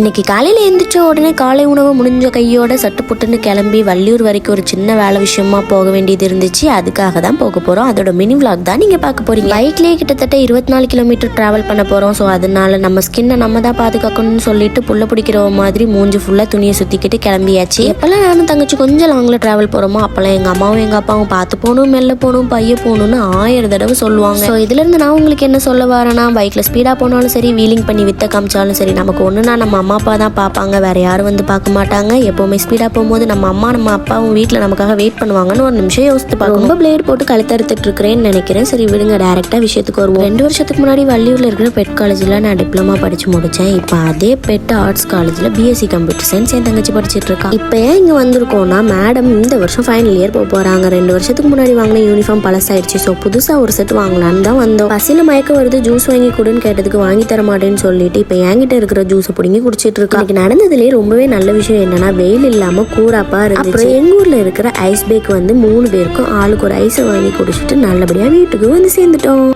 இன்னைக்கு காலையில் எழுந்திரிச்ச உடனே காலை உணவு முடிஞ்ச கையோட சட்டுப்புட்டுன்னு கிளம்பி வள்ளியூர் வரைக்கும் ஒரு சின்ன வேலை விஷயமா போக வேண்டியது இருந்துச்சு. அதுக்காக தான் போக போகிறோம். அதோட மினி விளாக் தான் நீங்கள் பார்க்க போறீங்க. பைக்லேயே கிட்டத்தட்ட 24 கிலோமீட்டர் ட்ராவல் பண்ண போகிறோம். ஸோ அதனால நம்ம ஸ்கின்னை நம்ம தான் பாதுகாக்கணும்னு சொல்லிட்டு புள்ள பிடிக்கிற மாதிரி மூஞ்சி ஃபுல்லாக துணியை சுற்றிக்கிட்டு கிளம்பியாச்சு. எப்போல்லாம் நானும் தங்கச்சி கொஞ்சம் லாங்கில் ட்ராவல் போகிறோமோ அப்போல்லாம் எங்கள் அம்மாவும் எங்கள் அப்பாவும் பார்த்து போகணும், மெல்ல போகணும், பைய போகணும்னு 1000 தடவை சொல்லுவாங்க. ஸோ இதுலேருந்து நான் உங்களுக்கு என்ன சொல்ல வரேன்னா, பைக்கில் ஸ்பீடாக போனாலும் சரி, வீலிங் பண்ணி வித்த காமிச்சாலும் சரி, நமக்கு ஒன்றுனா நம்ம அம்மா அப்பா தான் பார்ப்பாங்க, வேற யாரும் வந்து பார்க்க மாட்டாங்க. எப்பவுமே ஸ்பீடா போகும்போது நம்ம அம்மா நம்ம அப்பாவும் வீட்டில் நமக்காக வெயிட் பண்ணுவாங்கன்னு ஒரு நிமிஷம் யோசித்து பார்க்க. ரொம்ப பிளேட் போட்டு கழுத்தறுத்துட்டு இருக்கிறேன்னு நினைக்கிறேன். சரி விடுங்க, டைரக்டா விஷயத்துக்கு வருவோம். 2 வருஷத்துக்கு முன்னாடி வள்ளியூர்ல இருக்கிற பெட் காலேஜில் நான் டிப்ளமா படிச்சு முடிச்சேன். இப்போ அதே பெட் ஆர்ட்ஸ் காலேஜில் பிஎஸ்சி கம்ப்யூட்டர் சயின்ஸ் என் தங்கச்சி படிச்சுட்டு இருக்கா. இப்போ ஏன் இங்கே வந்திருக்கோம்னா, மேடம் இந்த வருஷம் ஃபைனல் இயர் போக போறாங்க. 2 வருஷத்துக்கு முன்னாடி வாங்கின யூனிஃபார்ம் பழசாயிடுச்சு. ஸோ புதுசா ஒரு செட் வாங்கலான்னு தான் வந்தோம். பசியில் மயக்க வருது, ஜூஸ் வாங்கி கொடுன்னு கேட்டதுக்கு வாங்கி தர மாட்டேன்னு சொல்லிட்டு இப்போ என்கிட்ட இருக்கிற ஜூஸை பிடிங்கி குடிச்சிட்டு இருக்கா. நடந்ததுலேயே ரொம்பவே நல்ல விஷயம் என்னன்னா, வெயில் இல்லாம கூராப்பா இருந்துச்சு. அப்புறம் எங்க ஊர்ல இருக்கிற ஐஸ் பேக் வந்து 3 பேருக்கும் ஆளுக்கு ஒரு ஐஸை வாங்கி குடிச்சிட்டு நல்லபடியா வீட்டுக்கு வந்து சேர்ந்துட்டோம்.